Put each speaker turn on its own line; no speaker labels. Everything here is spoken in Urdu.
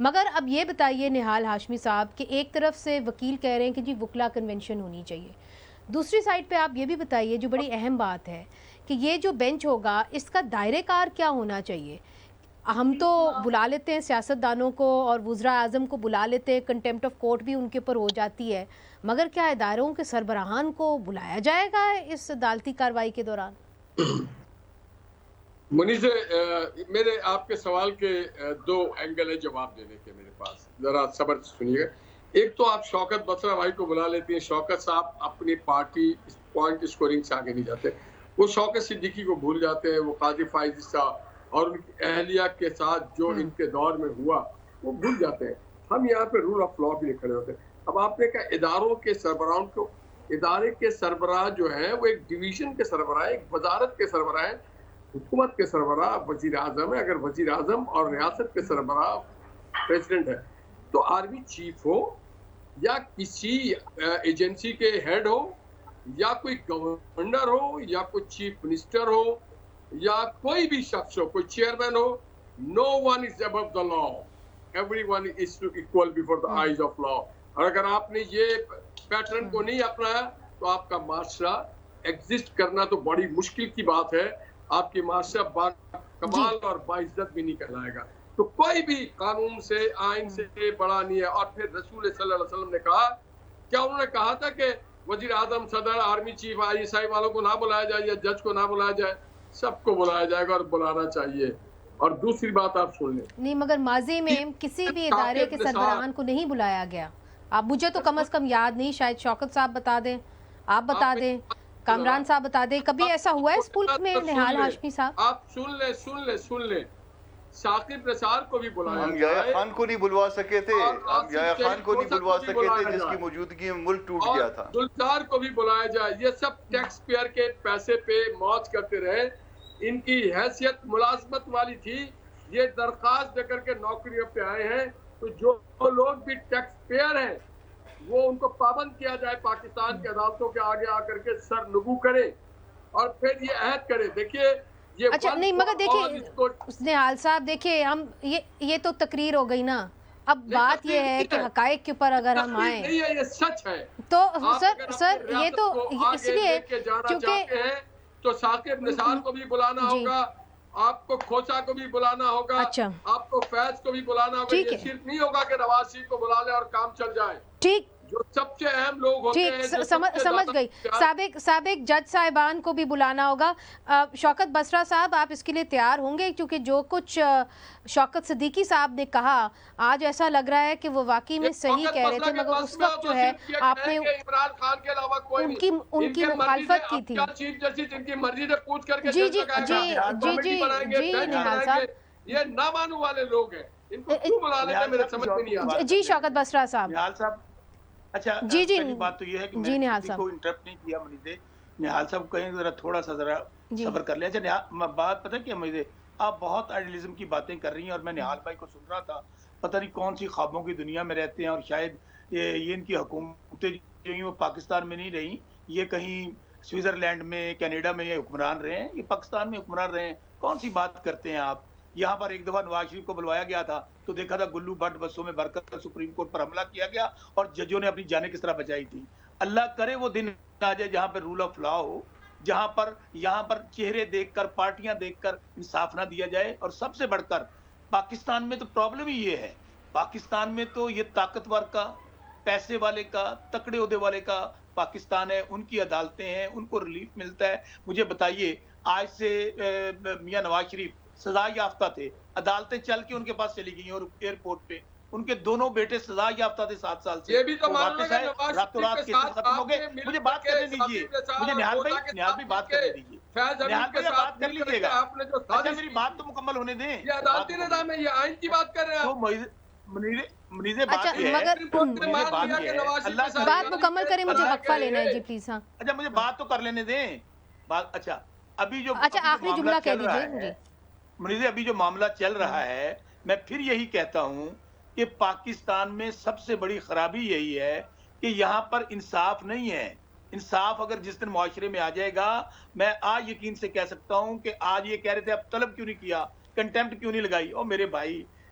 مگر اب یہ بتائیے نہال ہاشمی صاحب کہ ایک طرف سے وکیل کہہ رہے ہیں کہ جی وکلا کنونشن ہونی چاہیے، دوسری سائٹ پہ آپ یہ بھی بتائیے جو بڑی اہم بات ہے کہ یہ جو بینچ ہوگا اس کا دائرہ کار کیا ہونا چاہیے؟ ہم تو بلا لیتے ہیں سیاستدانوں کو اور وزراء اعظم کو بلا لیتے ہیں، کنٹیمپٹ آف کورٹ بھی ان کے اوپر ہو جاتی ہے، مگر کیا اداروں کے سربراہان کو بلایا جائے گا اس عدالتی کارروائی کے دوران؟
منیز، میرے آپ کے سوال کے دو اینگل ہے جواب دینے کے میرے پاس، ذرا صبر سے سنیے گا۔ ایک تو آپ شوکت بسرا بھائی کو بلا لیتے ہیں، شوکت صاحب اپنی پارٹی پوائنٹ اسکورنگ سے آگے نہیں جاتے، وہ شوکت صدیقی کو بھول جاتے ہیں، وہ قاضی فائز صاحب اور ان کی اہلیہ کے ساتھ جو ان کے دور میں ہوا وہ بھول جاتے ہیں۔ ہم یہاں پہ رول آف لا بھی کھڑے ہوتے ہیں۔ اب آپ نے کہا اداروں کے سربراہوں کو، ادارے کے سربراہ جو ہیں وہ ایک ڈویژن کے سربراہ، ایک وزارت کے سربراہ ہیں، حکومت کے سربراہ وزیر اعظم ہے۔ اگر وزیر اعظم اور ریاست کے سربراہ پریزیڈنٹ ہے تو آرمی چیف ہو یا کسی ایجنسی کے ہیڈ ہو یا کوئی گورنر ہو یا کوئی چیف منسٹر ہو یا کوئی بھی شخص ہو، کوئی چیئرمین ہو، no one is above the law, every one is equal before the eyes of law. اور اگر آپ نے یہ پیٹرن کو نہیں اپنایا تو آپ کا معاشرہ ایگزسٹ کرنا تو بڑی مشکل کی بات ہے، آپ کی معاشرہ با کمال اور باعزت بھی نہیں کہلائے گا۔ تو کوئی بھی قانون سے، آئین سے بڑا نہیں ہے۔ اور پھر رسول صلی اللہ علیہ وسلم نے کہا، کیا انہوں نے کہا تھا کہ وزیر اعظم، صدر، army chief, I S I والوں کو نہ بلایا جائے یا جج کو نہ بلایا جائے؟ سب کو بلایا جائے گا اور بلانا چاہیے۔ اور دوسری بات آپ سن لیں،
نہیں مگر ماضی میں کسی بھی ادارے کے سربراہان کو نہیں بلایا گیا۔ آپ مجھے تو کم از کم یاد نہیں، شاید شوکت صاحب بتا دیں، آپ بتا دیں، کامران صاحب بتا دیں، کبھی ایسا ہوا ہے اس ملک میں نہال ہاشمی صاحب؟
آپ سن لیں ثاقب نثار کو بھی بلایا
ہم یحییٰ خان کو نہیں بلوا سکے تھے، ہم یحییٰ خان کو نہیں بلوا سکے تھے جس کی موجودگی میں ملک ٹوٹ گیا تھا۔
گلزار کو بھی بلایا جائے۔ یہ سب ٹیکس پیئر کے پیسے پہ موج کرتے رہے، ان کی حیثیت ملازمت والی تھی، یہ درخواست دے کر کے نوکریوں پہ آئے ہیں۔ تو جو لوگ بھی ٹیکس پیئر ہیں وہ ان کو پابند کیا جائے، پاکستان کی عدالتوں کے آگے آ کر کے سر نگو کرے اور پھر یہ عہد کرے۔ دیکھیے
اچھا نہیں مگر دیکھیں نہال صاحب، دیکھیں ہم یہ تو تقریر ہو گئی نا، اب بات یہ ہے کہ حقائق کے اوپر اگر ہم آئیں
یہ سچ ہے
تو سر یہ تو اس لیے
کیونکہ تو ثاقب نثار کو بھی بلانا ہوگا، آپ کو کھوسا کو بھی بلانا ہوگا، آپ کو فیض کو بھی بلانا ہوگا۔ یہ صرف نہیں ہوگا کہ نواز شریف کو بلا لے اور کام چل جائے۔
ٹھیک،
جو سب سے اہم لوگ ہوتے ہیں،
سمجھ گئی، سابق جج صاحبان کو بھی بلانا ہوگا۔ شوکت بسرا صاحب، آپ اس کے لیے تیار ہوں گے؟ کیونکہ جو کچھ شوکت صدیقی صاحب نے کہا آج ایسا لگ رہا ہے کہ وہ واقعی میں صحیح کہہ رہے تھے، مگر اس وقت جو ہے آپ نے
عمران خان کے علاوہ کوئی
ان کی مخالفت کی تھی۔
چیف جسٹس ان کی مرضی سے پوچھ کر کے
جی نہال صاحب،
یہ نامانو والے لوگ ہیں، ان کو کیوں بلا لیتے ہیں میرے سمجھ میں نہیں آتا۔
جی شوکت بسرا صاحب،
نہال صاحب، اچھا پہلی بات تو یہ ہے کہ میں کسی کو انٹرپٹ نہیں کیا منیزے، نہال صاحب کہیں ذرا تھوڑا سا ذرا صبر کر لیں۔ اچھا بات پتہ کیا منیزے، آپ بہت آئیڈیلزم کی باتیں کر رہی ہیں اور میں نہال بھائی کو سن رہا تھا، پتہ نہیں کون سی خوابوں کی دنیا میں رہتے ہیں، اور شاید یہ ان کی حکومتیں جو ہیں وہ پاکستان میں نہیں رہیں، یہ کہیں سوئٹزرلینڈ میں، کینیڈا میں یہ حکمران رہے ہیں، یہ پاکستان میں حکمران رہے ہیں۔ کون سی بات کرتے ہیں آپ؟ یہاں پر ایک دفعہ نواز شریف کو بلوایا گیا تھا تو دیکھا تھا گلو بھٹ بسوں میں بھر کر سپریم کورٹ پر حملہ کیا گیا اور ججوں نے اپنی جانیں کس طرح بچائی تھی۔ اللہ کرے وہ دن آ جائے جہاں پر رول آف لا ہو، جہاں پر یہاں پر چہرے دیکھ کر، پارٹیاں دیکھ کر انصاف نہ دیا جائے۔ اور سب سے بڑھ کر پاکستان میں تو پرابلم ہی یہ ہے، پاکستان میں تو یہ طاقتور کا، پیسے والے کا، تکڑے عہدے والے کا پاکستان ہے، ان کی عدالتیں ہیں، ان کو ریلیف ملتا ہے۔ مجھے بتائیے، آج سے میاں نواز شریف سزا یافتہ تھے، عدالتیں چل کے ان کے پاس چلی گئی اور ایئرپورٹ پہ ان کے دونوں بیٹے سزا یافتہ تھے 7 سال سے،
یہ بھی تو
واپس آئے، راتوں رات کیسز ختم ہو گئے۔ مجھے بات کرنے دیجیے، مجھے نہال بھائی بات کرنے دیجیے، نہال بھائی بات کر لیجیے گا۔ اچھا میری بات تو مکمل ہونے دیں،
یہ عدالتی نظام ہے، یہ آئین کی بات کر رہے ہیں۔
منیزے بات یہ ہے،
بات مکمل کریں، مجھے وقفہ لینا ہے جی پلیز۔ ہاں
اچھا مجھے بات تو کر لینے دیں بات۔ اچھا ابھی جو
آخری جملہ کہہ دیجیے
منیزے، ابھی جو معاملہ چل رہا ہے، میں پھر یہی کہتا ہوں کہ پاکستان میں سب سے بڑی خرابی یہی ہے کہ یہاں پر انصاف نہیں ہے۔ انصاف اگر جس دن معاشرے میں آ جائے گا، میں آج یقین سے کہہ سکتا ہوں کہ آج یہ کہہ رہے تھے اب طلب کیوں نہیں کیا، کنٹیمپٹ کیوں نہیں لگائی، او میرے بھائی